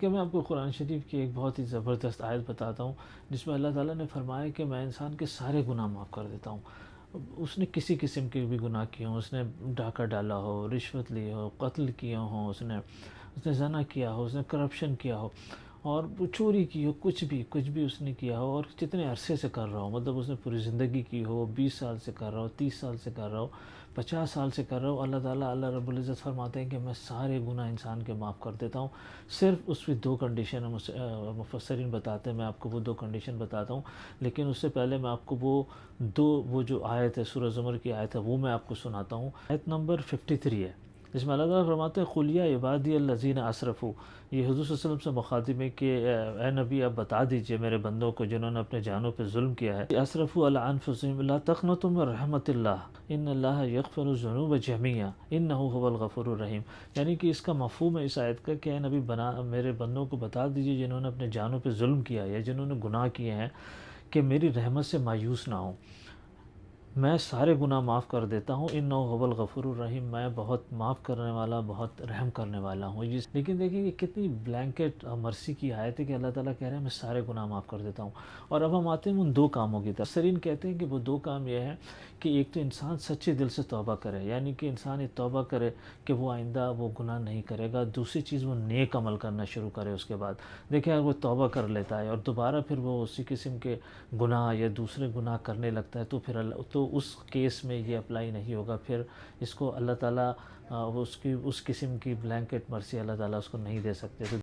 کہ میں آپ کو قرآن شریف کی ایک بہت ہی زبردست آیت بتاتا ہوں، جس میں اللہ تعالیٰ نے فرمایا کہ میں انسان کے سارے گناہ معاف کر دیتا ہوں۔ اس نے کسی قسم کے بھی گناہ کیے ہوں، اس نے ڈاکہ ڈالا ہو، رشوت لی ہو، قتل کیا ہوں، اس نے زنا کیا ہو، اس نے کرپشن کیا ہو، اور وہ چوری کی ہو، کچھ بھی اس نے کیا ہو، اور جتنے عرصے سے کر رہا ہو، مطلب اس نے پوری زندگی کی ہو، 20 سال سے کر رہا ہو، 30 سال سے کر رہا ہو، 50 سال سے کر رہا ہو، اللہ رب العزت فرماتے ہیں کہ میں سارے گناہ انسان کے معاف کر دیتا ہوں۔ صرف اس میں دو کنڈیشن مفسرین بتاتے ہیں، میں آپ کو وہ دو کنڈیشن بتاتا ہوں، لیکن اس سے پہلے میں آپ کو وہ جو آیت ہے، سورہ زمر کی آیت ہے، وہ میں آپ کو سناتا ہوں۔ آیت نمبر 53 ہے، جس میں اللہ تعالیٰ فرماتے ہیں قُلْ یَا عِبَادِیَ الَّذِینَ اسرفوا، یہ حضور صلی اللہ علیہ وسلم سے مخاطب ہے کہ اے نبی آپ بتا دیجئے میرے بندوں کو جنہوں نے اپنے جانوں پہ ظلم کیا ہے، اسرفوا علی انفسہم لا تقنطوا من رحمت اللہ ان اللہ یغفر الذنوب جميعا انہ هو الغفور الرحیم، یعنی کہ اس کا مفہوم ہے اس آیت کا کہ اے نبی میرے بندوں کو بتا دیجئے جنہوں نے اپنے جانوں پہ ظلم کیا ہے یا جنہوں نے گناہ کیے ہیں کہ میری رحمت سے مایوس نہ ہوں، میں سارے گناہ معاف کر دیتا ہوں، انہ هو الغفور الرحیم، میں بہت معاف کرنے والا، بہت رحم کرنے والا ہوں۔ لیکن دیکھیں یہ کتنی بلینکٹ مرسی کی آیت ہے کہ اللہ تعالیٰ کہہ رہے ہیں میں سارے گناہ معاف کر دیتا ہوں۔ اور اب ہم آتے ہیں ان دو کاموں کی طرف۔ مفسرین کہتے ہیں کہ وہ دو کام یہ ہیں کہ ایک تو انسان سچے دل سے توبہ کرے، یعنی کہ انسان یہ توبہ کرے کہ وہ آئندہ وہ گناہ نہیں کرے گا، دوسری چیز وہ نیک عمل کرنا شروع کرے اس کے بعد۔ دیکھیں اگر وہ توبہ کر لیتا ہے اور دوبارہ پھر وہ اسی قسم کے گناہ یا دوسرے گناہ کرنے لگتا ہے تو پھر تو اس کیس میں یہ اپلائی نہیں ہوگا، پھر اس کو اللہ تعالیٰ اس قسم کی بلینکٹ مرسی اللہ تعالیٰ اس کو نہیں دے سکتے۔